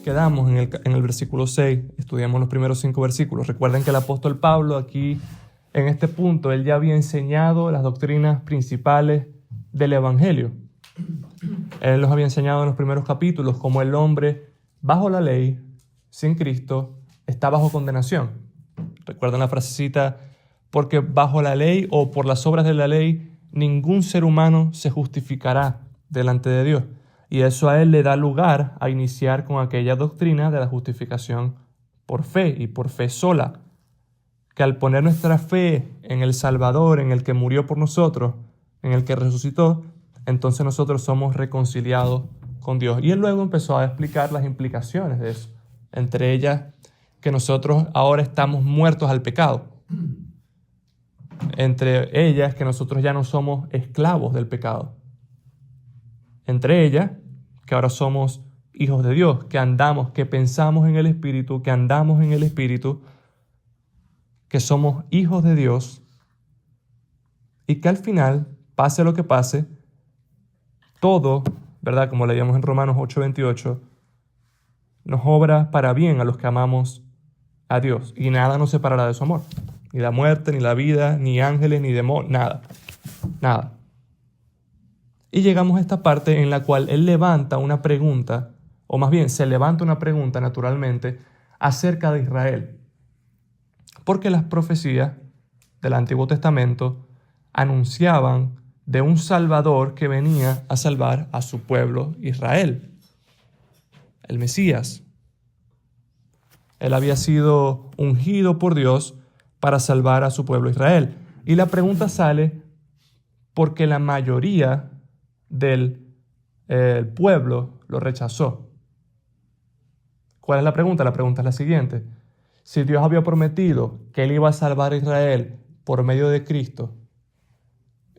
quedamos en el versículo 6, estudiamos los primeros 5 versículos. Recuerden que el apóstol Pablo aquí, en este punto, él ya había enseñado las doctrinas principales del Evangelio. Él los había enseñado en los primeros capítulos como el hombre bajo la ley, sin Cristo, está bajo condenación. Recuerden la frasecita, porque bajo la ley o por las obras de la ley, ningún ser humano se justificará delante de Dios. Y eso a él le da lugar a iniciar con aquella doctrina de la justificación por fe y por fe sola. Que al poner nuestra fe en el Salvador, en el que murió por nosotros, en el que resucitó, entonces nosotros somos reconciliados con Dios. Y él luego empezó a explicar las implicaciones de eso. Entre ellas, que nosotros ahora estamos muertos al pecado. Entre ellas, que nosotros ya no somos esclavos del pecado. Entre ellas, que ahora somos hijos de Dios, que andamos, que pensamos en el Espíritu, que andamos en el Espíritu, que somos hijos de Dios y que al final, pase lo que pase, todo, ¿verdad? Como leíamos en Romanos 8:28, nos obra para bien a los que amamos a Dios y nada nos separará de su amor. Ni la muerte, ni la vida, ni ángeles, ni demonios, nada. Nada. Y llegamos a esta parte en la cual él levanta una pregunta, o más bien se levanta una pregunta naturalmente acerca de Israel. Porque las profecías del Antiguo Testamento anunciaban de un Salvador que venía a salvar a su pueblo Israel, el Mesías. Él había sido ungido por Dios para salvar a su pueblo Israel. Y la pregunta sale porque la mayoría del pueblo lo rechazó. ¿Cuál es la pregunta? La pregunta es la siguiente. Si Dios había prometido que Él iba a salvar a Israel por medio de Cristo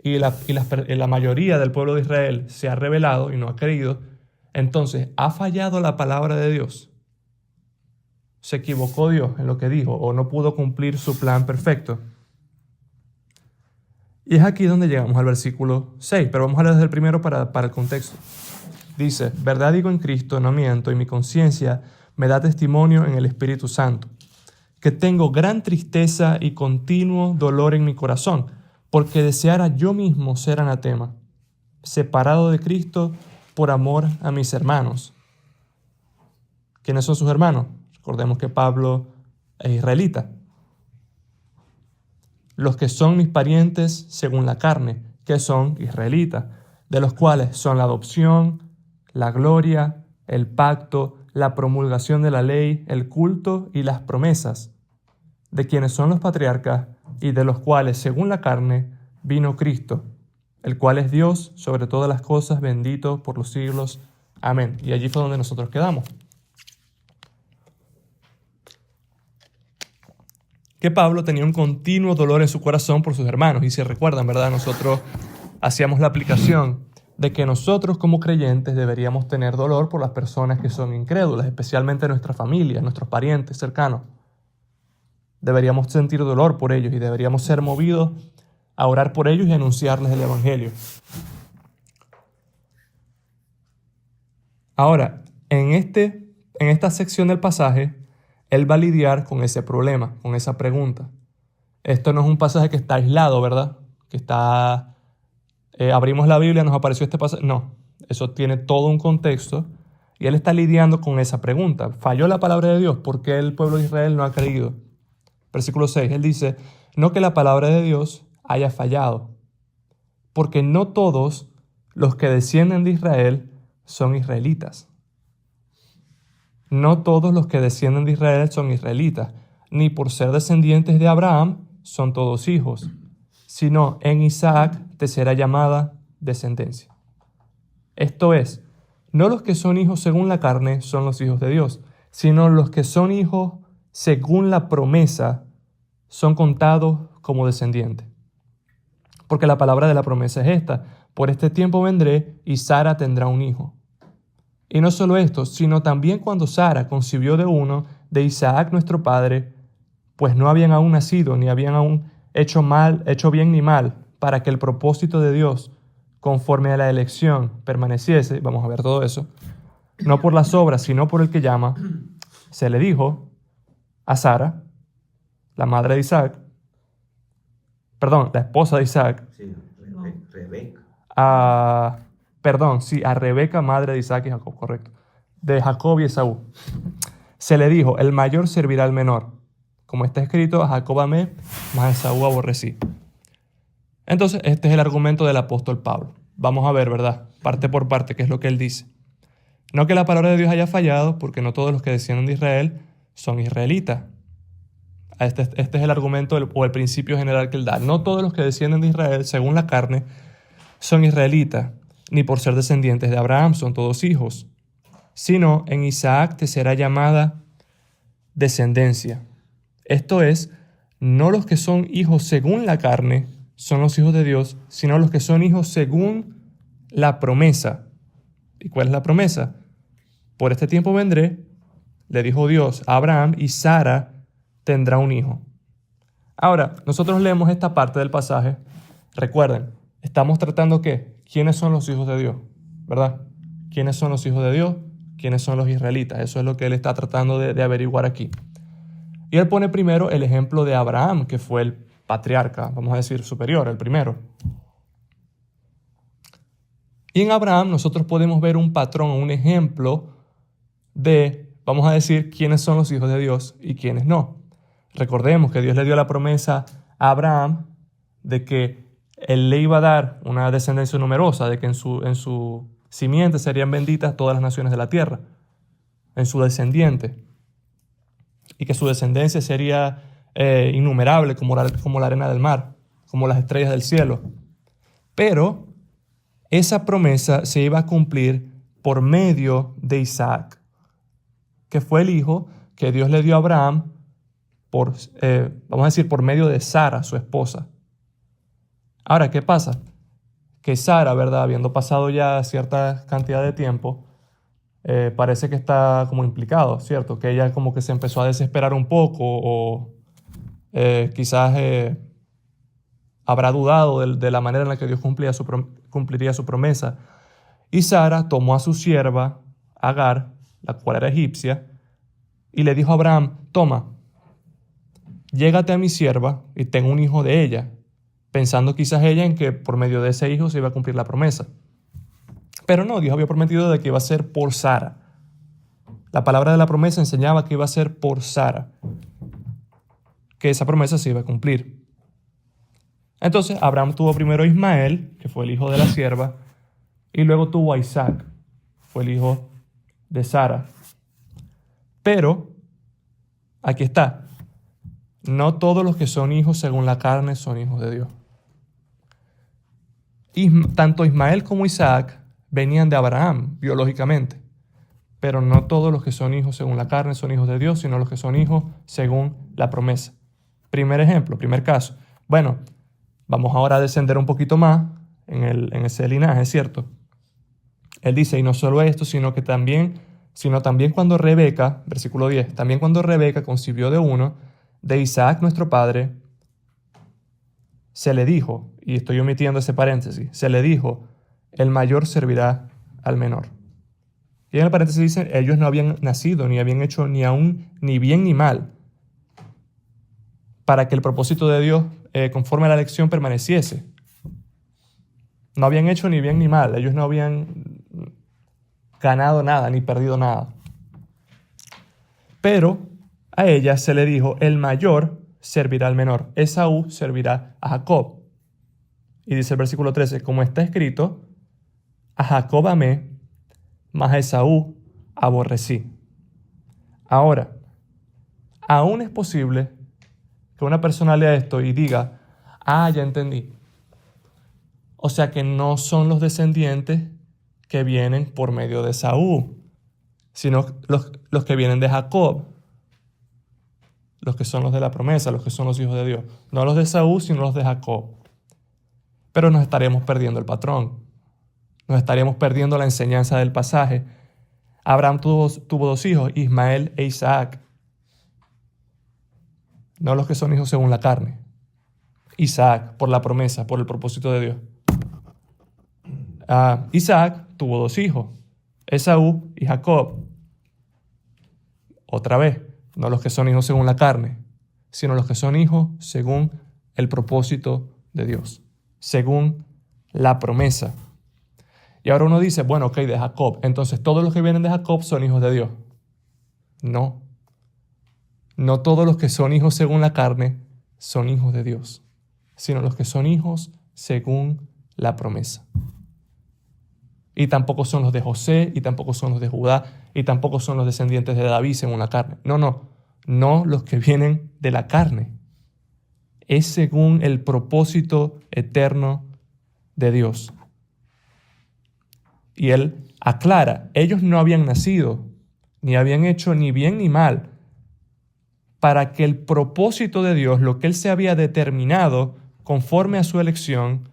y la mayoría del pueblo de Israel se ha rebelado y no ha creído, entonces, ¿ha fallado la palabra de Dios? ¿Se equivocó Dios en lo que dijo o no pudo cumplir su plan perfecto? Y es aquí donde llegamos al versículo 6, pero vamos a leer desde el primero para el contexto. Dice, verdad digo en Cristo, no miento, y mi conciencia me da testimonio en el Espíritu Santo, que tengo gran tristeza y continuo dolor en mi corazón, porque deseara yo mismo ser anatema, separado de Cristo por amor a mis hermanos. ¿Quiénes son sus hermanos? Recordemos que Pablo es israelita. Los que son mis parientes según la carne, que son israelitas, de los cuales son la adopción, la gloria, el pacto, la promulgación de la ley, el culto y las promesas, de quienes son los patriarcas y de los cuales, según la carne, vino Cristo, el cual es Dios sobre todas las cosas, bendito por los siglos. Amén. Y allí fue donde nosotros quedamos. Que Pablo tenía un continuo dolor en su corazón por sus hermanos. Y si recuerdan, ¿verdad? Nosotros hacíamos la aplicación de que nosotros como creyentes deberíamos tener dolor por las personas que son incrédulas, especialmente nuestra familia, nuestros parientes cercanos. Deberíamos sentir dolor por ellos y deberíamos ser movidos a orar por ellos y anunciarles el Evangelio. Ahora, en esta sección del pasaje, él va a lidiar con ese problema, con esa pregunta. Esto no es un pasaje que está aislado, ¿verdad? Que está, abrimos la Biblia, nos apareció este pasaje. No, eso tiene todo un contexto y él está lidiando con esa pregunta. ¿Falló la palabra de Dios? ¿Por qué el pueblo de Israel no ha creído? Versículo 6, él dice, no que la palabra de Dios haya fallado, porque no todos los que descienden de Israel son israelitas. No todos los que descienden de Israel son israelitas, ni por ser descendientes de Abraham son todos hijos, sino en Isaac te será llamada descendencia. Esto es, no los que son hijos según la carne son los hijos de Dios, sino los que son hijos según la promesa son contados como descendientes. Porque la palabra de la promesa es esta, por este tiempo vendré y Sara tendrá un hijo. Y no solo esto, sino también cuando Sara concibió de uno, de Isaac nuestro padre, pues no habían aún nacido, ni habían aún hecho bien ni mal, para que el propósito de Dios, conforme a la elección, permaneciese, vamos a ver todo eso, no por las obras, sino por el que llama, se le dijo a Sara, la madre de Isaac, perdón, la esposa de Isaac, Sí, Rebeca. a Rebeca, madre de Isaac y Jacob, correcto, de Jacob y Esaú. Se le dijo, el mayor servirá al menor. Como está escrito, a Jacob amé, mas a Esaú aborrecí. Entonces, este es el argumento del apóstol Pablo. Vamos a ver, ¿verdad? Parte por parte, qué es lo que él dice. No que la palabra de Dios haya fallado, porque no todos los que descienden de Israel son israelitas. Este es el argumento o el principio general que él da. No todos los que descienden de Israel, según la carne, son israelitas, ni por ser descendientes de Abraham son todos hijos, sino en Isaac te será llamada descendencia. Esto es, no los que son hijos según la carne son los hijos de Dios, sino los que son hijos según la promesa. ¿Y cuál es la promesa? Por este tiempo vendré, le dijo Dios a Abraham, y Sara tendrá un hijo. Ahora, nosotros leemos esta parte del pasaje. Recuerden, estamos tratando ¿qué? ¿Quiénes son los hijos de Dios? ¿Verdad? ¿Quiénes son los hijos de Dios? ¿Quiénes son los israelitas? Eso es lo que él está tratando de averiguar aquí. Y él pone primero el ejemplo de Abraham, que fue el patriarca, vamos a decir, superior, el primero. Y en Abraham nosotros podemos ver un patrón, un ejemplo de, vamos a decir, quiénes son los hijos de Dios y quiénes no. Recordemos que Dios le dio la promesa a Abraham de que él le iba a dar una descendencia numerosa, de que en su simiente serían benditas todas las naciones de la tierra, en su descendiente, y que su descendencia sería innumerable como la arena del mar, como las estrellas del cielo. Pero esa promesa se iba a cumplir por medio de Isaac, que fue el hijo que Dios le dio a Abraham vamos a decir, por medio de Sara, su esposa. Ahora, ¿qué pasa? Que Sara, ¿verdad? Habiendo pasado ya cierta cantidad de tiempo, parece que está como implicado, ¿cierto? Que ella como que se empezó a desesperar un poco o quizás habrá dudado de la manera en la que Dios cumpliría su promesa. Y Sara tomó a su sierva, Agar, la cual era egipcia, y le dijo a Abraham, toma, llégate a mi sierva y ten un hijo de ella, pensando quizás ella en que por medio de ese hijo se iba a cumplir la promesa. Pero no, Dios había prometido de que iba a ser por Sara. La palabra de la promesa enseñaba que iba a ser por Sara, que esa promesa se iba a cumplir. Entonces Abraham tuvo primero a Ismael, que fue el hijo de la sierva, y luego tuvo a Isaac, fue el hijo de Sara. Pero, aquí está, no todos los que son hijos según la carne son hijos de Dios. Tanto Ismael como Isaac venían de Abraham biológicamente, pero no todos los que son hijos según la carne son hijos de Dios, sino los que son hijos según la promesa. Primer ejemplo, primer caso. Bueno, vamos ahora a descender un poquito más en ese linaje, ¿cierto? Él dice, y no solo esto, sino también cuando Rebeca, versículo 10, también cuando Rebeca concibió de uno, de Isaac nuestro padre, se le dijo, y estoy omitiendo ese paréntesis, se le dijo, el mayor servirá al menor. Y en el paréntesis dice, ellos no habían nacido, ni habían hecho ni bien ni mal, para que el propósito de Dios, conforme a la elección, permaneciese. No habían hecho ni bien ni mal, ellos no habían ganado nada, ni perdido nada. Pero a ella se le dijo, el mayor servirá al menor, Esaú servirá a Jacob. Y dice el versículo 13, como está escrito, a Jacob amé, mas a Esaú aborrecí. Ahora, aún es posible que una persona lea esto y diga, ya entendí. O sea que no son los descendientes que vienen por medio de Esaú, sino los que vienen de Jacob, los que son los de la promesa, los que son los hijos de Dios. No los de Esaú, sino los de Jacob. Pero nos estaríamos perdiendo el patrón. Nos estaríamos perdiendo la enseñanza del pasaje. Abraham tuvo dos hijos, Ismael e Isaac. No los que son hijos según la carne. Isaac, por la promesa, por el propósito de Dios. Isaac tuvo dos hijos, Esaú y Jacob. Otra vez, no los que son hijos según la carne, sino los que son hijos según el propósito de Dios, según la promesa. Y ahora uno dice, bueno, ok, de Jacob, entonces todos los que vienen de Jacob son hijos de Dios. No, no todos los que son hijos según la carne son hijos de Dios, sino los que son hijos según la promesa. Y tampoco son los de José, y tampoco son los de Judá, y tampoco son los descendientes de David según la carne. No los que vienen de la carne. Es según el propósito eterno de Dios. Y él aclara, ellos no habían nacido, ni habían hecho ni bien ni mal, para que el propósito de Dios, lo que él se había determinado conforme a su elección,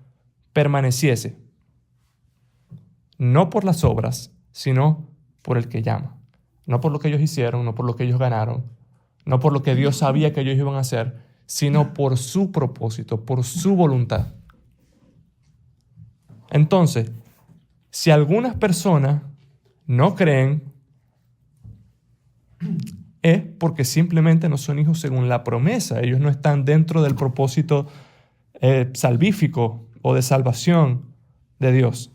permaneciese. No por las obras, sino por el que llama. No por lo que ellos hicieron, no por lo que ellos ganaron, no por lo que Dios sabía que ellos iban a hacer, sino por su propósito, por su voluntad. Entonces, si algunas personas no creen, es porque simplemente no son hijos según la promesa. Ellos no están dentro del propósito salvífico o de salvación de Dios.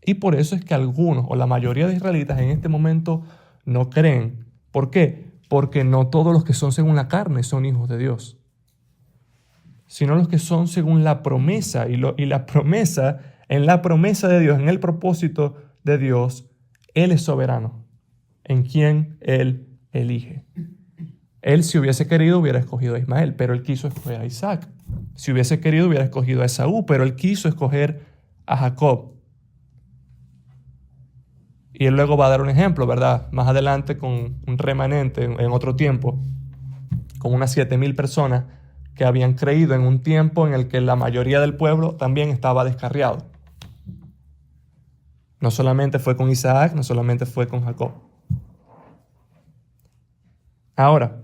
Y por eso es que algunos o la mayoría de israelitas en este momento no creen. ¿Por qué? Porque no todos los que son según la carne son hijos de Dios, sino los que son según la promesa. Y la promesa, en la promesa de Dios, en el propósito de Dios, Él es soberano, en quien Él elige. Él, si hubiese querido, hubiera escogido a Ismael, pero Él quiso escoger a Isaac. Si hubiese querido, hubiera escogido a Esaú, pero Él quiso escoger a Jacob. Y Él luego va a dar un ejemplo, ¿verdad? Más adelante con un remanente en otro tiempo, con unas 7,000 personas que habían creído en un tiempo en el que la mayoría del pueblo también estaba descarriado. No solamente fue con Isaac, no solamente fue con Jacob. Ahora,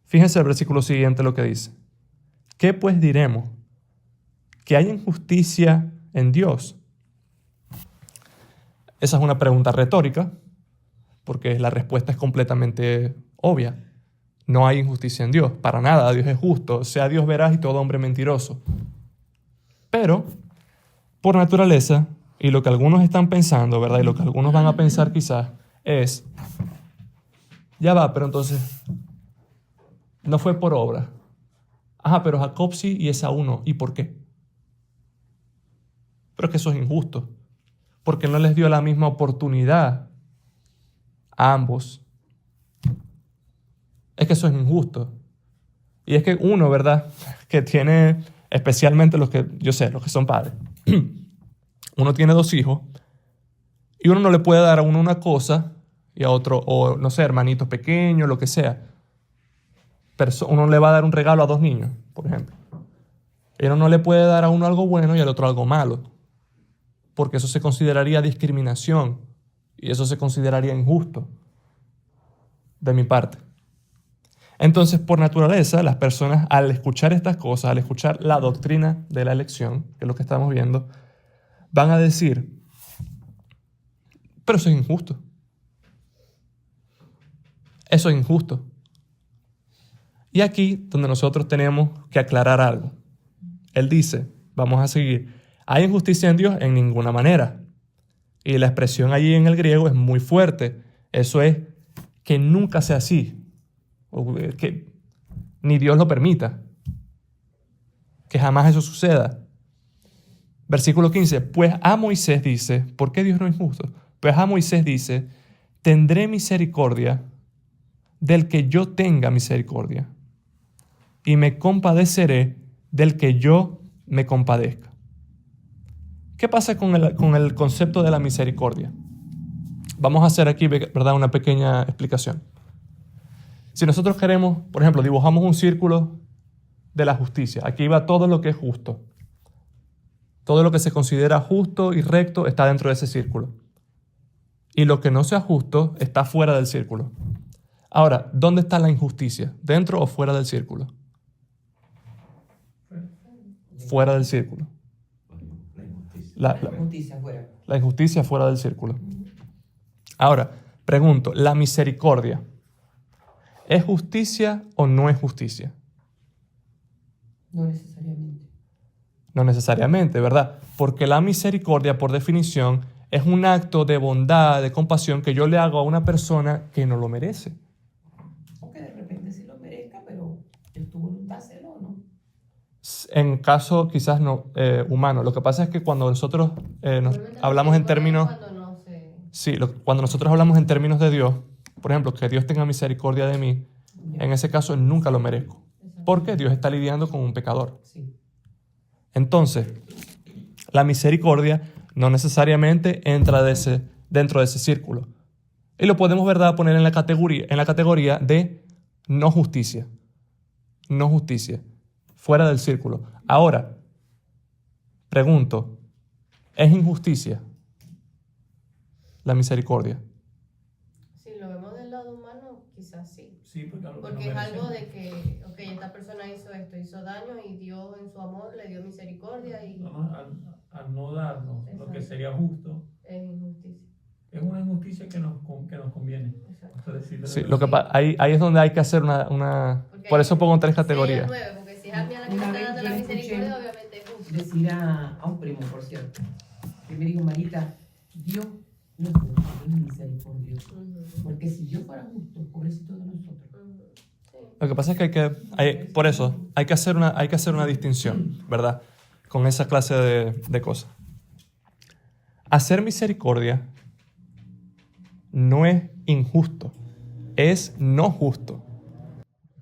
fíjense el versículo siguiente lo que dice. ¿Qué pues diremos? ¿Que hay injusticia en Dios? Esa es una pregunta retórica, porque la respuesta es completamente obvia. No hay injusticia en Dios, para nada. Dios es justo, sea Dios veraz y todo hombre mentiroso. Pero, por naturaleza, y lo que algunos están pensando, ¿verdad? Y lo que algunos van a pensar quizás es, ya va, pero entonces, no fue por obra. Ajá, pero Jacob sí y Esaú no. ¿Y por qué? Pero es que eso es injusto, porque no les dio la misma oportunidad a ambos. Es que eso es injusto. Y es que uno, ¿verdad? Que tiene, especialmente los que, yo sé, los que son padres. Uno tiene 2 hijos y uno no le puede dar a uno una cosa y a otro, o no sé, hermanitos pequeños, lo que sea. Pero uno le va a dar un regalo a 2 niños, por ejemplo. Y uno no le puede dar a uno algo bueno y al otro algo malo, porque eso se consideraría discriminación y eso se consideraría injusto de mi parte. Entonces, por naturaleza, las personas al escuchar estas cosas, al escuchar la doctrina de la elección, que es lo que estamos viendo, van a decir, pero eso es injusto. Eso es injusto. Y aquí donde nosotros tenemos que aclarar algo. Él dice, vamos a seguir, ¿hay injusticia en Dios? En ninguna manera. Y la expresión allí en el griego es muy fuerte. Eso es que nunca sea así. O que ni Dios lo permita. Que jamás eso suceda. Versículo 15. Pues a Moisés dice, ¿por qué Dios no es justo? Pues a Moisés dice, tendré misericordia del que yo tenga misericordia y me compadeceré del que yo me compadezca. ¿Qué pasa con el concepto de la misericordia? Vamos a hacer aquí, ¿verdad?, una pequeña explicación. Si nosotros queremos, por ejemplo, dibujamos un círculo de la justicia. Aquí va todo lo que es justo. Todo lo que se considera justo y recto está dentro de ese círculo. Y lo que no sea justo está fuera del círculo. Ahora, ¿dónde está la injusticia? ¿Dentro o fuera del círculo? Fuera del círculo. La justicia fuera. la injusticia fuera del círculo. Ahora, pregunto, ¿la misericordia es justicia o no es justicia? No necesariamente. No necesariamente, ¿verdad? Porque la misericordia, por definición, es un acto de bondad, de compasión que yo le hago a una persona que no lo merece. O que de repente sí lo merezca, pero es tu voluntad hacerlo o no. En caso quizás no humano. Lo que pasa es que cuando nosotros hablamos en términos... Sí, cuando nosotros hablamos en términos de Dios, por ejemplo, que Dios tenga misericordia de mí, en ese caso nunca lo merezco. Porque Dios está lidiando con un pecador. Sí. Entonces, la misericordia no necesariamente entra dentro de ese círculo. Y lo podemos, ¿verdad?, poner en la categoría de no justicia. No justicia. Fuera del círculo. Ahora, pregunto, ¿es injusticia la misericordia? Si lo vemos del lado humano, quizás sí. Sí, Porque es algo de que, ok, esta persona hizo esto, hizo daño y Dios en su amor le dio misericordia y al no darnos lo que Exacto. sería justo, es injusticia. es una injusticia que nos conviene. Exacto. Sí, ahí es donde hay que hacer una por eso pongo tres categorías. Sí, es 9, porque si es a mí a la que me Una está vez dando yo la le escuché misericordia, obviamente es justo. decir a un primo, por cierto, que me dijo, Marita, Dios no es justo, es misericordioso. Porque si Dios fuera justo, pobrecito de nosotros. Sí. Lo que pasa es que por eso hay que hacer una distinción, ¿verdad? Con esa clase de cosas. Hacer misericordia no es injusto, es no justo.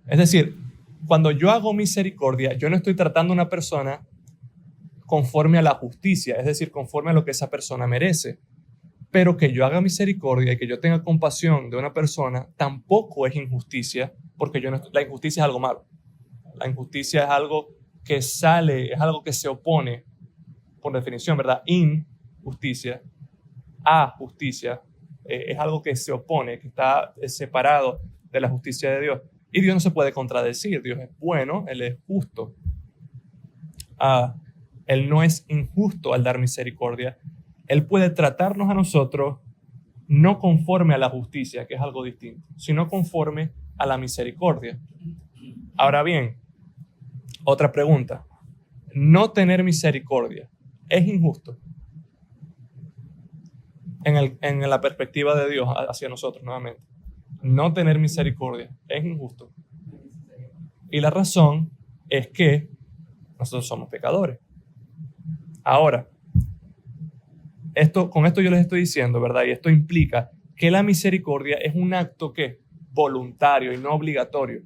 Es decir, cuando yo hago misericordia, yo no estoy tratando a una persona conforme a la justicia, es decir, conforme a lo que esa persona merece. Pero que yo haga misericordia y que yo tenga compasión de una persona tampoco es injusticia, porque la injusticia es algo malo. La injusticia es algo que sale, es algo que se opone, por definición, ¿verdad? Injusticia, a justicia, es algo que se opone, que está separado de la justicia de Dios. Y Dios no se puede contradecir, Dios es bueno, Él es justo. Él no es injusto al dar misericordia. Él puede tratarnos a nosotros no conforme a la justicia, que es algo distinto, sino conforme a la misericordia. Ahora bien, otra pregunta. ¿No tener misericordia es injusto? En la perspectiva de Dios hacia nosotros, nuevamente. No tener misericordia es injusto. Y la razón es que nosotros somos pecadores. Ahora, con esto yo les estoy diciendo, ¿verdad? Y esto implica que la misericordia es un acto que voluntario y no obligatorio.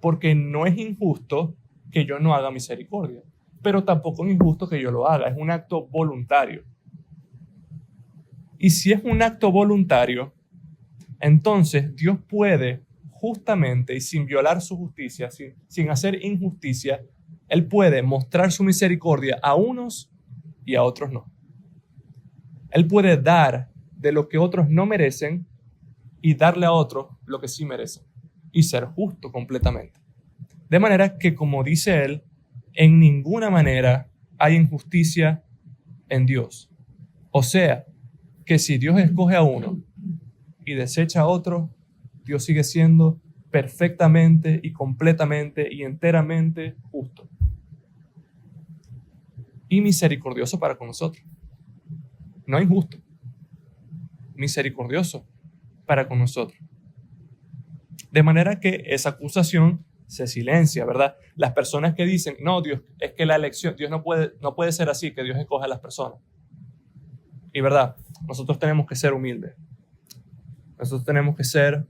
Porque no es injusto que yo no haga misericordia, pero tampoco es injusto que yo lo haga. Es un acto voluntario. Y si es un acto voluntario, entonces Dios puede justamente y sin violar su justicia, sin hacer injusticia, Él puede mostrar su misericordia a unos y a otros no. Él puede dar de lo que otros no merecen y darle a otros lo que sí merecen y ser justo completamente. De manera que, como dice Él, en ninguna manera hay injusticia en Dios. O sea, que si Dios escoge a uno y desecha a otro, Dios sigue siendo perfectamente y completamente y enteramente justo y misericordioso para con nosotros. No injusto, misericordioso para con nosotros. De manera que esa acusación se silencia, ¿verdad? Las personas que dicen, no, Dios, es que la elección, Dios no puede ser así, que Dios escoja a las personas. Y verdad, nosotros tenemos que ser humildes. Nosotros tenemos que ser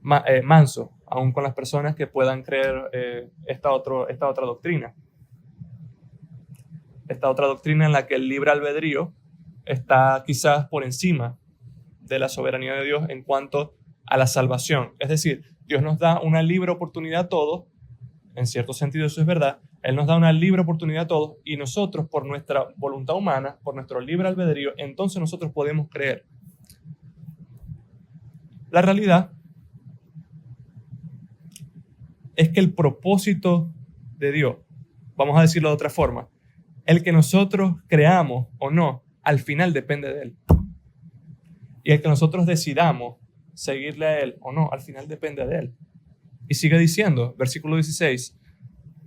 mansos, aun con las personas que puedan creer esta otra doctrina. Esta otra doctrina en la que el libre albedrío está quizás por encima de la soberanía de Dios en cuanto a la salvación. Es decir, Dios nos da una libre oportunidad a todos, en cierto sentido eso es verdad, Él nos da una libre oportunidad a todos y nosotros por nuestra voluntad humana, por nuestro libre albedrío, entonces nosotros podemos creer. La realidad es que el propósito de Dios, vamos a decirlo de otra forma, el que nosotros creamos o no, al final depende de Él. Y el que nosotros decidamos seguirle a Él o no, al final depende de Él. Y sigue diciendo, versículo 16,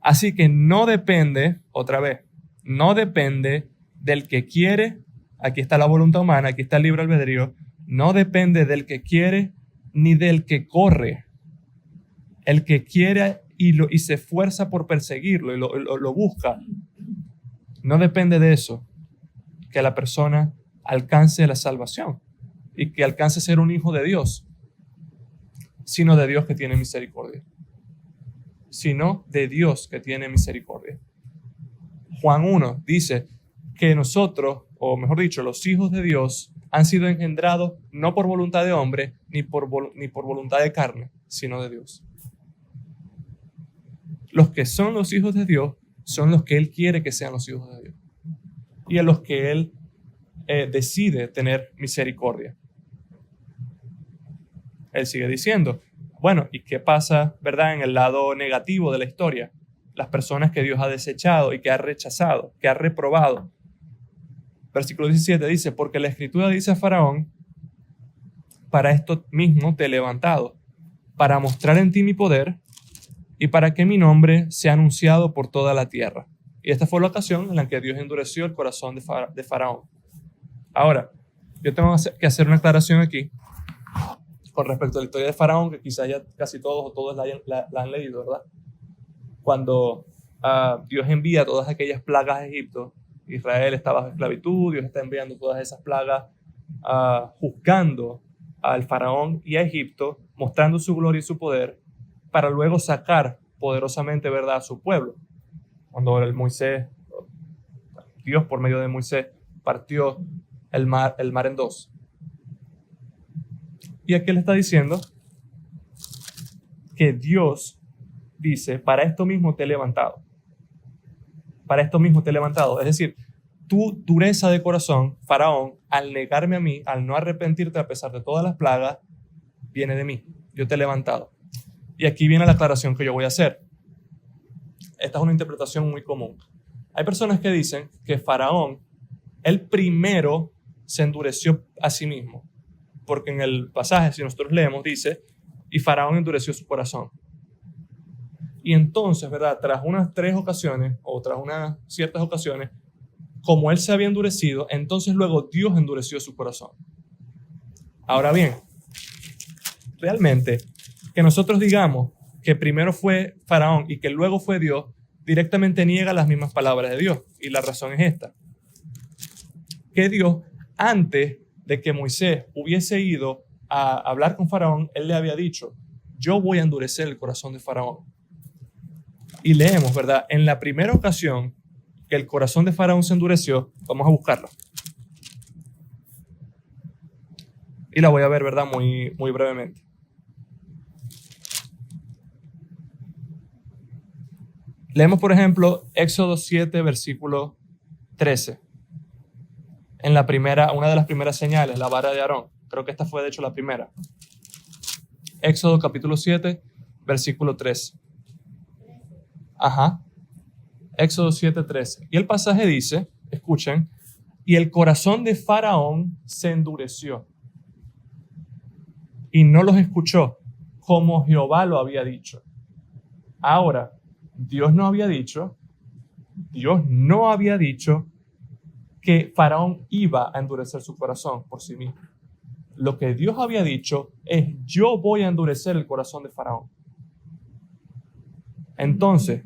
así que no depende, otra vez, no depende del que quiere, aquí está la voluntad humana, aquí está el libre albedrío, no depende del que quiere ni del que corre. El que quiere y se esfuerza por perseguirlo y lo busca, no depende de eso, que la persona alcance la salvación y que alcance a ser un hijo de Dios, sino de Dios que tiene misericordia. Sino de Dios que tiene misericordia. Juan 1 dice que nosotros, o mejor dicho, los hijos de Dios, han sido engendrados no por voluntad de hombre, ni por voluntad de carne, sino de Dios. Los que son los hijos de Dios son los que Él quiere que sean los hijos de Dios. Y a los que Él decide tener misericordia. Él sigue diciendo, bueno, ¿y qué pasa, verdad, en el lado negativo de la historia? Las personas que Dios ha desechado y que ha rechazado, que ha reprobado. Versículo 17 dice, porque la Escritura dice a Faraón, para esto mismo te he levantado, para mostrar en ti mi poder y para que mi nombre sea anunciado por toda la tierra. Y esta fue la ocasión en la que Dios endureció el corazón de Faraón. Ahora, yo tengo que hacer una aclaración aquí con respecto a la historia de Faraón, que quizás ya casi todos la han leído, ¿verdad? Cuando Dios envía todas aquellas plagas a Egipto, Israel está bajo esclavitud, Dios está enviando todas esas plagas, juzgando al Faraón y a Egipto, mostrando su gloria y su poder, para luego sacar poderosamente, ¿verdad?, a su pueblo. Cuando Dios por medio de Moisés partió el mar en dos. Y aquí le está diciendo que Dios dice, para esto mismo te he levantado. Para esto mismo te he levantado. Es decir, tu dureza de corazón, Faraón, al negarme a mí, al no arrepentirte a pesar de todas las plagas, viene de mí. Yo te he levantado. Y aquí viene la aclaración que yo voy a hacer. Esta es una interpretación muy común. Hay personas que dicen que Faraón, él primero se endureció a sí mismo. Porque en el pasaje, si nosotros leemos, dice, y Faraón endureció su corazón. Y entonces, ¿verdad?, tras unas 3 ocasiones, o tras unas ciertas ocasiones, como él se había endurecido, entonces luego Dios endureció su corazón. Ahora bien, realmente, que nosotros digamos que primero fue Faraón y que luego fue Dios, directamente niega las mismas palabras de Dios. Y la razón es esta. Que Dios, antes de que Moisés hubiese ido a hablar con Faraón, él le había dicho, yo voy a endurecer el corazón de Faraón. Y leemos, ¿verdad? En la primera ocasión que el corazón de Faraón se endureció, vamos a buscarlo. Y la voy a ver, ¿verdad? Muy, muy brevemente. Leemos, por ejemplo, Éxodo 7, versículo 13. En una de las primeras señales, la vara de Aarón. Creo que esta fue, de hecho, la primera. Éxodo capítulo 7, versículo 13. Ajá. Éxodo 7, 13. Y el pasaje dice, escuchen, y el corazón de Faraón se endureció y no los escuchó, como Jehová lo había dicho. Ahora, Dios no había dicho que Faraón iba a endurecer su corazón por sí mismo. Lo que Dios había dicho es, yo voy a endurecer el corazón de Faraón. Entonces,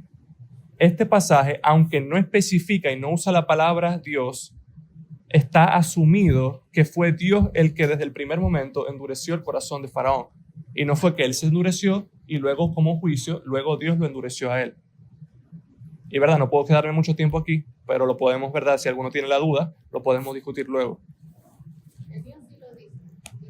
este pasaje, aunque no especifica y no usa la palabra Dios, está asumido que fue Dios el que desde el primer momento endureció el corazón de Faraón. Y no fue que él se endureció y luego como juicio, luego Dios lo endureció a él. Y verdad, no puedo quedarme mucho tiempo aquí, pero lo podemos, verdad, si alguno tiene la duda, lo podemos discutir luego. Dios sí lo dice.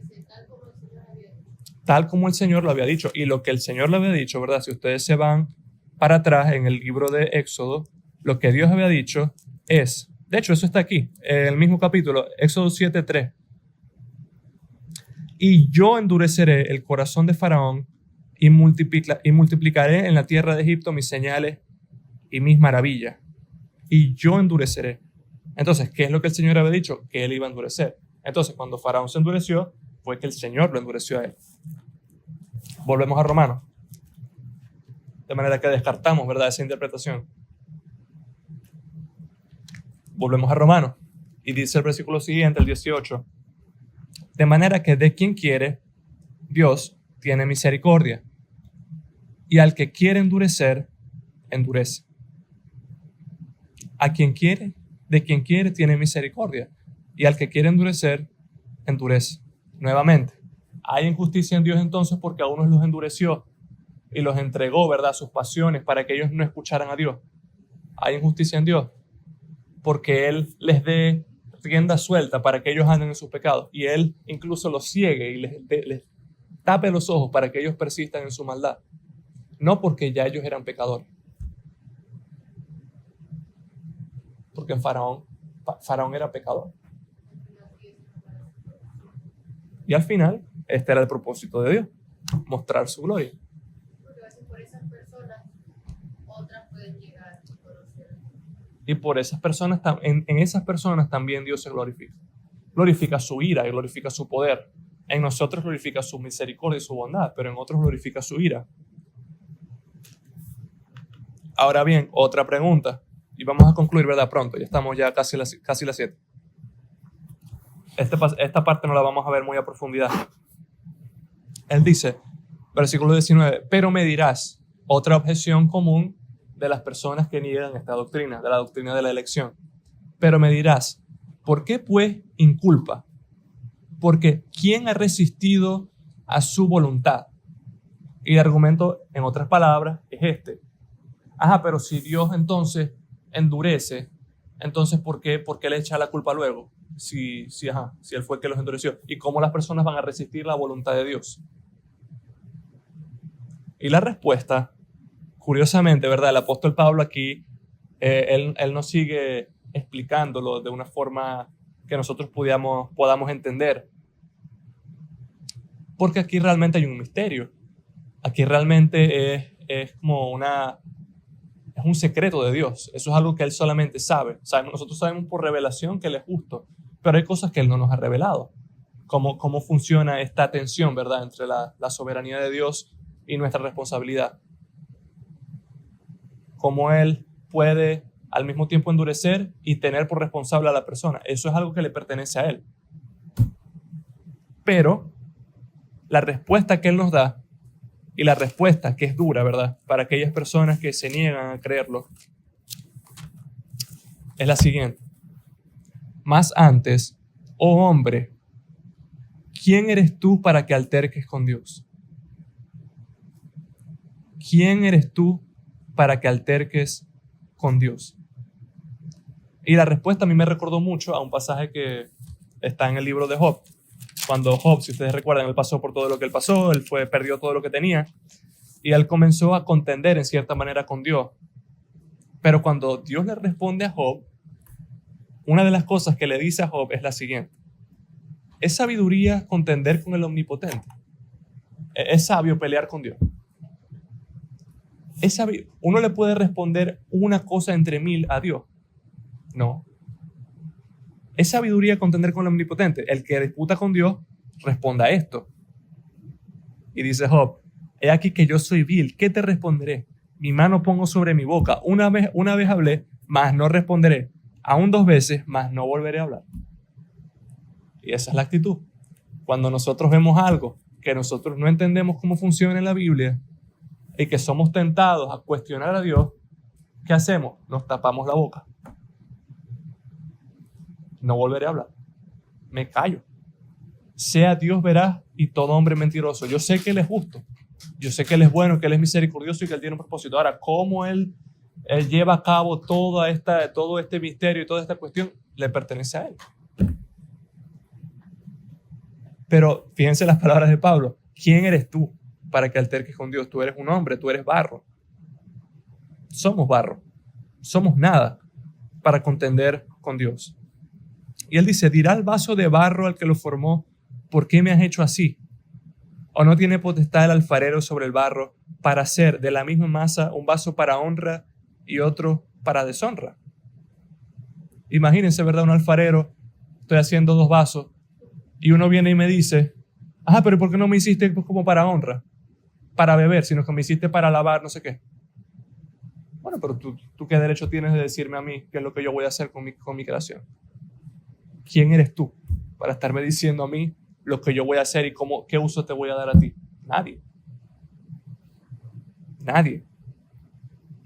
Dice tal como el Señor había dicho. Tal como el Señor lo había dicho. Y lo que el Señor le había dicho, ¿verdad? Si ustedes se van para atrás en el libro de Éxodo, lo que Dios había dicho es, de hecho eso está aquí, en el mismo capítulo, Éxodo 7:3. Y yo endureceré el corazón de Faraón y multiplicaré en la tierra de Egipto mis señales y mis maravillas. y yo endureceré. Entonces, ¿qué es lo que el Señor había dicho? Que Él iba a endurecer. Entonces, cuando Faraón se endureció, fue que el Señor lo endureció a él. Volvemos a Romanos. De manera que descartamos, ¿verdad?, esa interpretación. Volvemos a Romanos. Y dice el versículo siguiente, el 18. De manera que de quien quiere, Dios tiene misericordia. Y al que quiere endurecer, endurece. A quien quiere, de quien quiere, tiene misericordia. Y al que quiere endurecer, endurece. Nuevamente, hay injusticia en Dios entonces porque a unos los endureció y los entregó, ¿verdad?, a sus pasiones para que ellos no escucharan a Dios. Hay injusticia en Dios porque Él les dé rienda suelta para que ellos anden en sus pecados y Él incluso los ciegue y les tape los ojos para que ellos persistan en su maldad. No porque ya ellos eran pecadores. Porque Faraón era pecador. Y al final, este era el propósito de Dios, mostrar su gloria. Porque a veces por esas personas, otras pueden llegar a conocer. Y por esas personas, en esas personas también Dios se glorifica. Glorifica su ira y glorifica su poder. En nosotros glorifica su misericordia y su bondad, pero en otros glorifica su ira. Ahora bien, otra pregunta. Y vamos a concluir, ¿verdad? Pronto, ya estamos ya casi las 7. Esta parte no la vamos a ver muy a profundidad. Él dice, versículo 19, pero me dirás, otra objeción común de las personas que niegan esta doctrina, de la doctrina de la elección. Pero me dirás, ¿por qué pues inculpa? Porque ¿quién ha resistido a su voluntad? Y el argumento, en otras palabras, es este. Pero si Dios entonces endurece, entonces ¿por qué le echa la culpa luego? Si Él fue el que los endureció. ¿Y cómo las personas van a resistir la voluntad de Dios? Y la respuesta, curiosamente, ¿verdad? El apóstol Pablo aquí, él nos sigue explicándolo de una forma que nosotros podamos entender. Porque aquí realmente hay un misterio. Aquí realmente es como es un secreto de Dios. Eso es algo que Él solamente sabe. Nosotros sabemos por revelación que Él es justo, pero hay cosas que Él no nos ha revelado. Cómo funciona esta tensión, ¿verdad?, entre la soberanía de Dios y nuestra responsabilidad. Cómo Él puede al mismo tiempo endurecer y tener por responsable a la persona. Eso es algo que le pertenece a Él. Pero la respuesta que Él nos da, y la respuesta que es dura, ¿verdad?, para aquellas personas que se niegan a creerlo, es la siguiente. Mas antes, oh hombre, ¿quién eres tú para que alterques con Dios? ¿Quién eres tú para que alterques con Dios? Y la respuesta a mí me recordó mucho a un pasaje que está en el libro de Job. Cuando Job, si ustedes recuerdan, él pasó por todo lo que él pasó, perdió todo lo que tenía, y él comenzó a contender en cierta manera con Dios. Pero cuando Dios le responde a Job, una de las cosas que le dice a Job es la siguiente. ¿Es sabiduría contender con el Omnipotente? ¿Es sabio pelear con Dios? ¿Es sabio? ¿Uno le puede responder una cosa entre 1000 a Dios? No. ¿Es sabiduría contender con el Omnipotente? El que disputa con Dios responda a esto. Y dice Job, he aquí que yo soy vil, ¿qué te responderé? Mi mano pongo sobre mi boca. Una vez hablé, mas no responderé. Aún 2 veces, mas no volveré a hablar. Y esa es la actitud. Cuando nosotros vemos algo que nosotros no entendemos cómo funciona en la Biblia y que somos tentados a cuestionar a Dios, ¿qué hacemos? Nos tapamos la boca. No volveré a hablar. Me callo. Sea Dios veraz y todo hombre mentiroso. Yo sé que Él es justo. Yo sé que Él es bueno, que Él es misericordioso y que Él tiene un propósito. Ahora, ¿cómo Él lleva a cabo todo este misterio y toda esta cuestión? Le pertenece a Él. Pero fíjense las palabras de Pablo. ¿Quién eres tú para que alterques con Dios? Tú eres un hombre, tú eres barro. Somos barro. Somos nada para contender con Dios. Y él dice, dirá el vaso de barro al que lo formó, ¿por qué me has hecho así? ¿O no tiene potestad el alfarero sobre el barro para hacer de la misma masa un vaso para honra y otro para deshonra? Imagínense, ¿verdad? Un alfarero, estoy haciendo 2 vasos y uno viene y me dice, pero ¿por qué no me hiciste pues, como para honra? Para beber, sino que me hiciste para lavar, no sé qué. Bueno, pero tú qué derecho tienes de decirme a mí qué es lo que yo voy a hacer con mi creación. ¿Quién eres tú para estarme diciendo a mí lo que yo voy a hacer y qué uso te voy a dar a ti? Nadie. Nadie.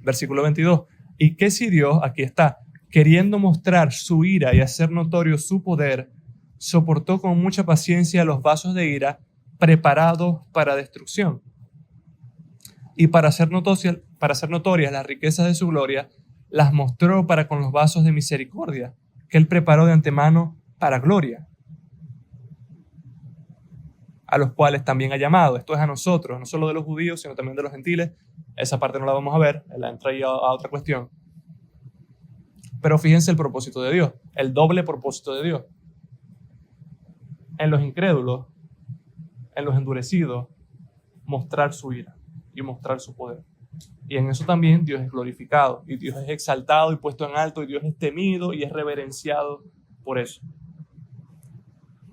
Versículo 22. ¿Y qué si Dios, aquí está, queriendo mostrar su ira y hacer notorio su poder, soportó con mucha paciencia los vasos de ira preparados para destrucción? Y para hacer notorias las riquezas de su gloria, las mostró para con los vasos de misericordia, que él preparó de antemano para gloria, a los cuales también ha llamado. Esto es a nosotros, no solo de los judíos, sino también de los gentiles. Esa parte no la vamos a ver, la entra ahí a otra cuestión. Pero fíjense el propósito de Dios, el doble propósito de Dios. En los incrédulos, en los endurecidos, mostrar su ira y mostrar su poder. Y en eso también Dios es glorificado, y Dios es exaltado y puesto en alto, y Dios es temido y es reverenciado por eso.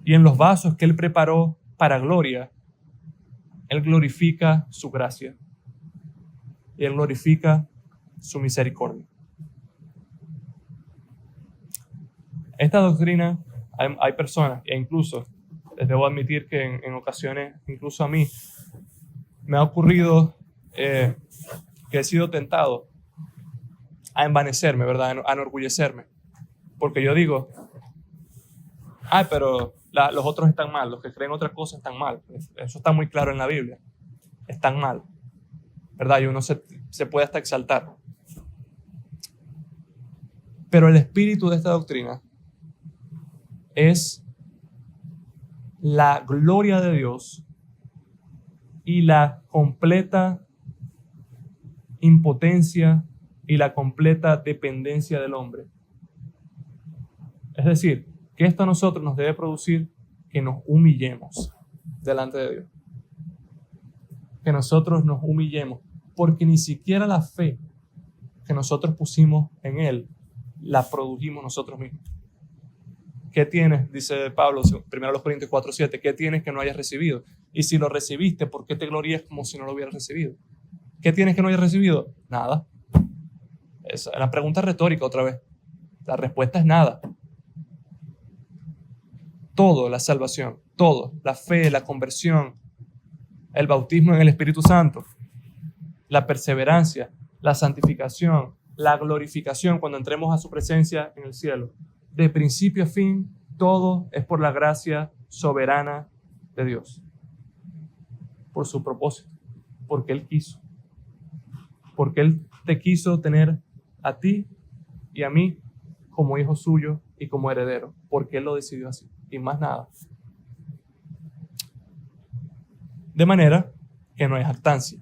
Y en los vasos que Él preparó para gloria, Él glorifica su gracia y Él glorifica su misericordia. Esta doctrina, hay personas, e incluso les debo admitir que en ocasiones, incluso a mí, me ha ocurrido que he sido tentado a envanecerme, ¿verdad? A enorgullecerme. Porque yo digo, pero los otros están mal, los que creen otras cosas están mal. Eso está muy claro en la Biblia. Están mal, ¿verdad? Y uno se puede hasta exaltar. Pero el espíritu de esta doctrina es la gloria de Dios y la completa impotencia y la completa dependencia del hombre. Es decir, que esto a nosotros nos debe producir que nos humillemos delante de Dios. Que nosotros nos humillemos, porque ni siquiera la fe que nosotros pusimos en Él la produjimos nosotros mismos. ¿Qué tienes? Dice Pablo, 1 Corintios 4:7, ¿qué tienes que no hayas recibido? Y si lo recibiste, ¿por qué te glorías como si no lo hubieras recibido? ¿Qué tienes que no hayas recibido? Nada. Esa es la pregunta retórica otra vez. La respuesta es nada. Todo, la salvación, todo, la fe, la conversión, el bautismo en el Espíritu Santo, la perseverancia, la santificación, la glorificación cuando entremos a su presencia en el cielo. De principio a fin, todo es por la gracia soberana de Dios. Por su propósito, porque Él quiso. Porque Él te quiso tener a ti y a mí como hijo suyo y como heredero. Porque Él lo decidió así. Y más nada. De manera que no hay jactancia.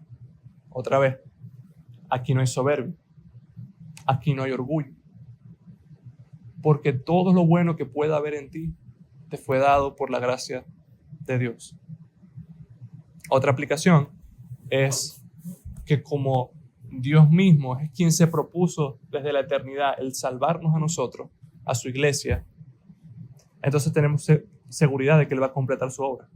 Otra vez, aquí no hay soberbia. Aquí no hay orgullo. Porque todo lo bueno que pueda haber en ti te fue dado por la gracia de Dios. Otra aplicación es que como Dios mismo es quien se propuso desde la eternidad el salvarnos a nosotros, a su iglesia, entonces tenemos seguridad de que Él va a completar su obra.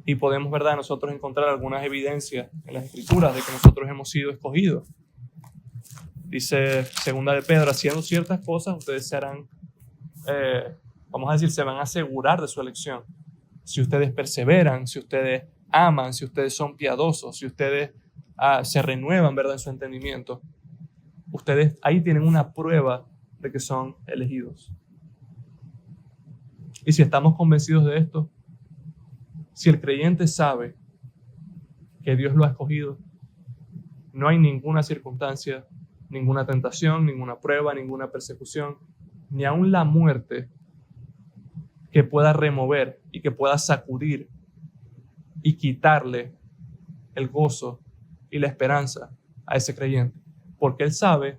Y podemos, ¿verdad?, nosotros encontrar algunas evidencias en las Escrituras de que nosotros hemos sido escogidos. Dice 2 de Pedro, haciendo ciertas cosas, ustedes serán, vamos a decir, se van a asegurar de su elección. Si ustedes perseveran, si ustedes aman, si ustedes son piadosos, si ustedes se renuevan, ¿verdad?, en su entendimiento, ustedes ahí tienen una prueba de que son elegidos. Y si estamos convencidos de esto, si el creyente sabe que Dios lo ha escogido, no hay ninguna circunstancia, ninguna tentación, ninguna prueba, ninguna persecución, ni aun la muerte que pueda remover y que pueda sacudir y quitarle el gozo y la esperanza a ese creyente. Porque él sabe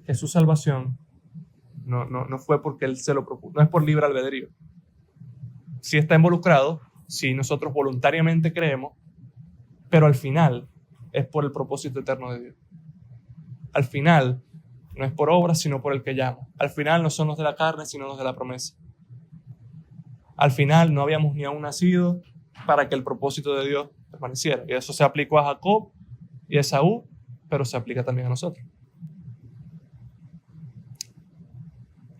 que su salvación no fue porque él se lo propuso, no es por libre albedrío. Sí está involucrado, sí nosotros voluntariamente creemos, pero al final es por el propósito eterno de Dios. Al final No es por obras, sino por el que llama. Al final no son los de la carne, sino los de la promesa. Al final no habíamos ni aún nacido para que el propósito de Dios permaneciera. Y eso se aplicó a Jacob y a Esaú, pero se aplica también a nosotros.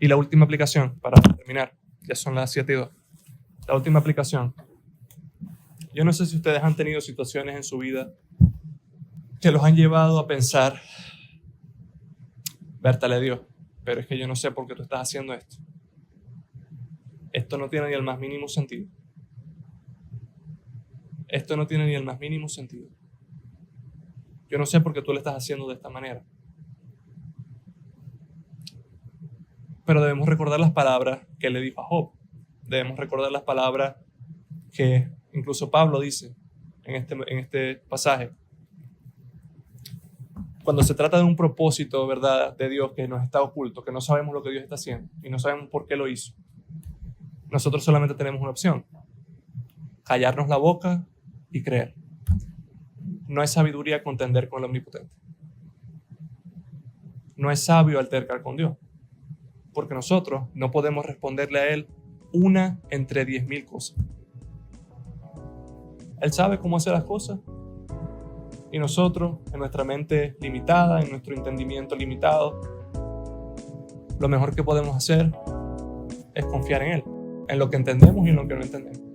Y la última aplicación, para terminar, ya son las 7:02. La última aplicación. Yo no sé si ustedes han tenido situaciones en su vida que los han llevado a pensar, vértale Dios, pero es que yo no sé por qué tú estás haciendo esto. Esto no tiene ni el más mínimo sentido. Esto no tiene ni el más mínimo sentido. Yo no sé por qué tú le estás haciendo de esta manera. Pero debemos recordar las palabras que le dijo a Job. Debemos recordar las palabras que incluso Pablo dice en este pasaje. Cuando se trata de un propósito, ¿verdad?, de Dios que nos está oculto, que no sabemos lo que Dios está haciendo y no sabemos por qué lo hizo, nosotros solamente tenemos una opción: callarnos la boca y creer. No es sabiduría contender con el Omnipotente. No es sabio altercar con Dios, porque nosotros no podemos responderle a Él una entre 10,000 cosas. Él sabe cómo hacer las cosas y nosotros, en nuestra mente limitada, en nuestro entendimiento limitado, lo mejor que podemos hacer es confiar en Él, en lo que entendemos y en lo que no entendemos.